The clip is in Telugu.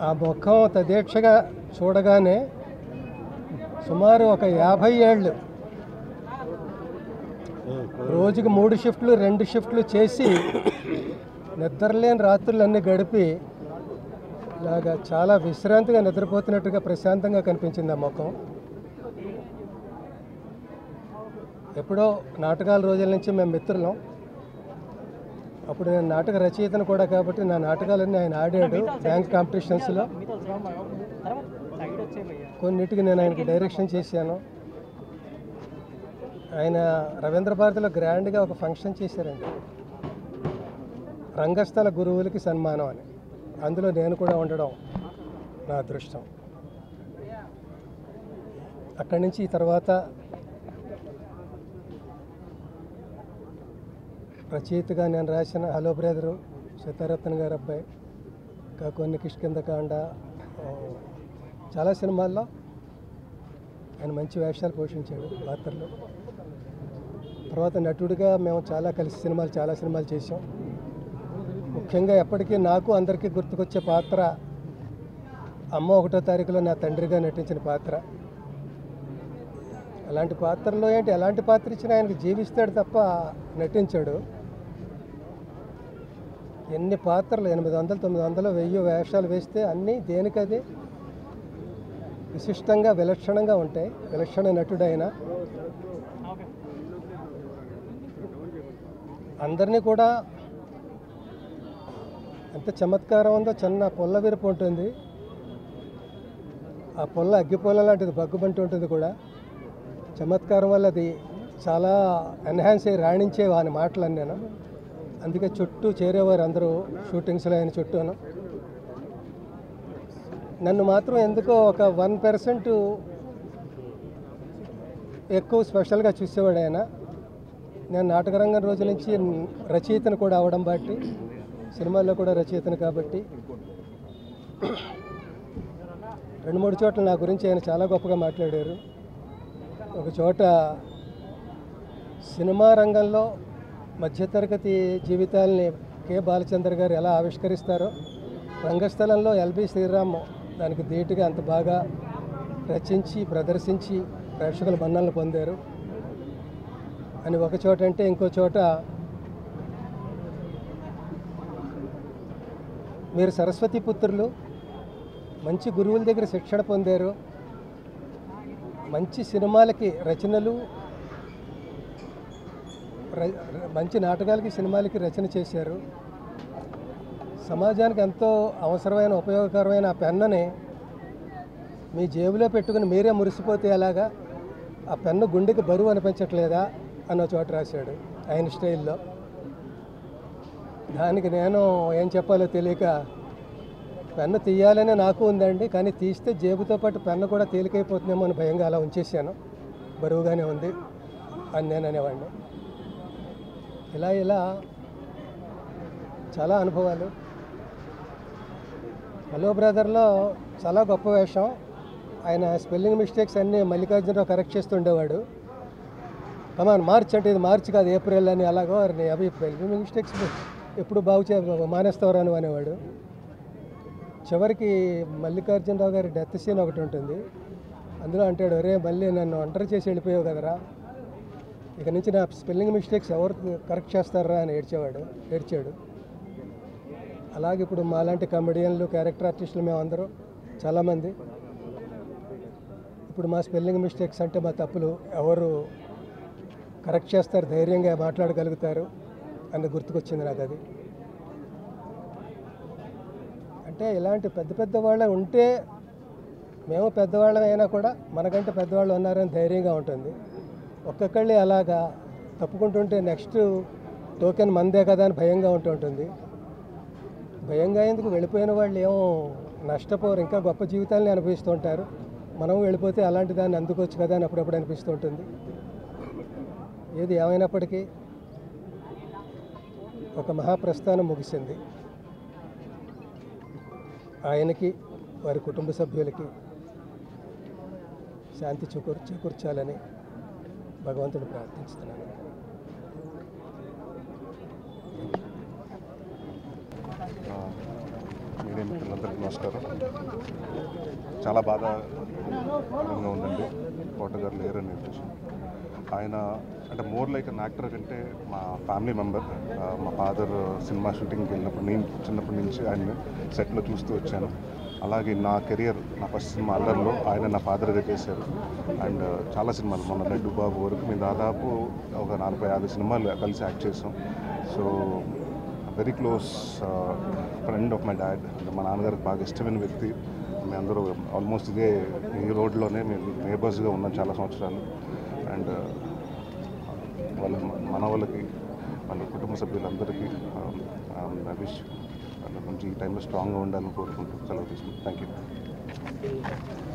ఆ ముఖం తదేక్షగా చూడగానే సుమారు ఒక 50 ఏళ్ళు రోజుకి 3 షిఫ్ట్లు 2 షిఫ్ట్లు చేసి నిద్రలేని రాత్రులన్నీ గడిపి ఇలాగా చాలా విశ్రాంతిగా నిద్రపోతున్నట్టుగా ప్రశాంతంగా కనిపించింది ఆ ముఖం. ఎప్పుడో నాటకాల రోజుల నుంచి మేము మిత్రులం. అప్పుడు నేను నాటక రచయితను కూడా కాబట్టి నా నాటకాలన్నీ ఆయన ఆడాడు బ్యాంక్ కాంపిటీషన్స్లో. కొన్నిటికి నేను ఆయనకి డైరెక్షన్ చేశాను. ఆయన రవీంద్ర భారతిలో గ్రాండ్గా ఒక ఫంక్షన్ చేశారండి, రంగస్థల గురువులకి సన్మానం అని. అందులో నేను కూడా ఉండడం నా అదృష్టం. అక్కడి నుంచి ఈ తర్వాత రచయితగా నేను రాసిన హలో బ్రదరు, సీతారత్న గారి అబ్బాయి, ఇంకా కొన్ని కిష్కిందకాండ, చాలా సినిమాల్లో ఆయన మంచి వేషాలు పోషించాడు పాత్రలు. తర్వాత నటుడిగా మేము చాలా సినిమాలు చేసాం. ముఖ్యంగా ఎప్పటికీ నాకు అందరికీ గుర్తుకొచ్చే పాత్ర అమ్మ 1వ తారీఖులో నా తండ్రిగా నటించిన పాత్ర. అలాంటి పాత్రలో ఎలాంటి పాత్ర ఇచ్చినా ఆయనకు జీవిస్తాడు తప్ప నటించాడు. ఎన్ని పాత్రలు 800, 900, 1000 వేషాలు వేస్తే అన్నీ దేనికది విశిష్టంగా విలక్షణంగా ఉంటాయి. విలక్షణ నటుడైన అందరినీ కూడా ఎంత చమత్కారం ఉందో. చిన్న పొల్ల విరుపు ఉంటుంది, ఆ పొల్ల అగ్గిపొల్ల లాంటిది బగ్గుబంటి ఉంటుంది కూడా. చమత్కారం వల్ల అది చాలా ఎన్హాన్స్ అయ్యి రాణించే వాని మాటలని నేను. అందుకే చుట్టూ చేరేవారు అందరూ షూటింగ్స్లో ఆయన చుట్టూను. నన్ను మాత్రం ఎందుకో ఒక 1% ఎక్కువ స్పెషల్గా చూసేవాడు ఆయన. నేను నాటకరంగం రోజు నుంచి రచయితను కూడా అవడం బట్టి, సినిమాల్లో కూడా రచయితను కాబట్టి 2-3 చోట్ల నా గురించి ఆయన చాలా గొప్పగా మాట్లాడారు. ఒక చోట సినిమా రంగంలో మధ్యతరగతి జీవితాలని కె బాలచందర్ గారు ఎలా ఆవిష్కరిస్తారో, రంగస్థలంలో ఎల్బి శ్రీరామ్ దానికి ధీటుగా అంత బాగా రచించి ప్రదర్శించి ప్రేక్షకుల మన్ననలు పొందారు అని ఒక చోట అంటే, ఇంకో చోట మీరు సరస్వతి పుత్రులు, మంచి గురువుల దగ్గర శిక్షణ పొందారు, మంచి సినిమాలకి రచనలు, మంచి నాటకాలకి సినిమాలకి రచన చేశారు, సమాజానికి ఎంతో అవసరమైన ఉపయోగకరమైన ఆ పెన్నుని మీ జేబులో పెట్టుకుని మీరే మురిసిపోతే ఎలాగా, ఆ పెన్ను గుండెకి బరువు అనిపించట్లేదా అన్న చోట రాశాడు ఆయన స్టైల్లో. దానికి నేను ఏం చెప్పాలో తెలియక, పెన్ను తీయాలనే నాకు ఉందండి, కానీ తీస్తే జేబుతో పాటు పెన్ను కూడా తేలికైపోతుందేమో అని భయంగా అలా ఉంచేసాను. బరువుగానే ఉంది అని నేను అనేవాడిని. ఇలా చాలా అనుభవాలు. హలో బ్రదర్లో చాలా గొప్ప వేషం. ఆయన స్పెల్లింగ్ మిస్టేక్స్ అన్నీ మల్లికార్జునరావు కరెక్ట్ చేస్తుండేవాడు. కమాన్ మార్చ్ అంటే ఇది మార్చి కాదు ఏప్రిల్ అని, అలాగో అవి స్పెల్లింగ్ మిస్టేక్స్ ఎప్పుడు మానేస్తావరా అని అనేవాడు. చివరికి మల్లికార్జునరావు గారి డెత్ సీన్ ఒకటి ఉంటుంది, అందులో అంటాడు, అరే మళ్ళీ నన్ను ఒంటరి చేసి వెళ్ళిపోయావు కదరా, ఇక నుంచి నా స్పెల్లింగ్ మిస్టేక్స్ ఎవరు కరెక్ట్ చేస్తారా అని ఏడ్చాడు. అలాగే ఇప్పుడు మాలాంటి కమెడియన్లు, క్యారెక్టర్ ఆర్టిస్టులు మేమందరూ చాలామంది ఇప్పుడు మా స్పెల్లింగ్ మిస్టేక్స్ అంటే మా తప్పులు ఎవరు కరెక్ట్ చేస్తారు, ధైర్యంగా మాట్లాడగలుగుతారు అని గుర్తుకొచ్చింది నాకు అది. అంటే ఇలాంటి పెద్ద వాళ్ళే ఉంటే, మేము పెద్దవాళ్ళం అయినా కూడా మనకంటే పెద్దవాళ్ళు ఉన్నారని ధైర్యంగా ఉంటుంది. ఒక్కొక్కళ్ళే అలాగా తప్పుకుంటుంటే నెక్స్ట్ టోకెన్ మందే కదా అని భయంగా ఉంటుంటుంది. భయంగా ఎందుకు, వెళ్ళిపోయిన వాళ్ళు ఏమో నష్టపోరు, ఇంకా గొప్ప జీవితాలని అనుభవిస్తూ ఉంటారు. మనం వెళ్ళిపోతే అలాంటి దాన్ని అందుకోవచ్చు కదా అని అప్పుడప్పుడు అనిపిస్తూ ఉంటుంది. ఏది ఏమైనప్పటికీ ఒక మహాప్రస్థానం ముగిసింది. ఆయనకి, వారి కుటుంబ సభ్యులకి శాంతి చేకూర్చాలని భగవంతుడు ప్రార్థిస్తున్నాను. మీడియా మిత్రులందరికీ నమస్కారం. చాలా బాధాకరంగా ఉందండి కోట గారు లేరని విషయం. ఆయన అంటే మోర్ లైక్ అన్ యాక్టర్ కంటే మా ఫ్యామిలీ మెంబర్. మా ఫాదర్ సినిమా షూటింగ్కి వెళ్ళినప్పుడు నేను చిన్నప్పటి నుంచి ఆయన సెట్లో చూస్తూ వచ్చాను. అలాగే నా కెరియర్ నా ఫస్ట్ సినిమా అల్లర్లో ఆయన నా ఫాదర్గా చేశారు. అండ్ చాలా సినిమాలు మొన్న లడ్డు బాబు వరకు మేము దాదాపు ఒక 40-50 సినిమాలు కలిసి యాక్ట్ చేసాం. So very close friend of my dad. అంటే మా నాన్నగారికి బాగా ఇష్టమైన వ్యక్తి. మేము అందరూ ఆల్మోస్ట్ ఈ రోడ్లోనే మేము నేబర్స్గా ఉన్నాం చాలా సంవత్సరాలు. అండ్ మన వాళ్ళకి వాళ్ళ కుటుంబ సభ్యులందరికీ ఐ విష్ వాళ్ళ నుంచి ఈ టైంలో స్ట్రాంగ్గా ఉండాలని కోరుకుంటూ సెలవు తీసుకుంటాం. Thank you.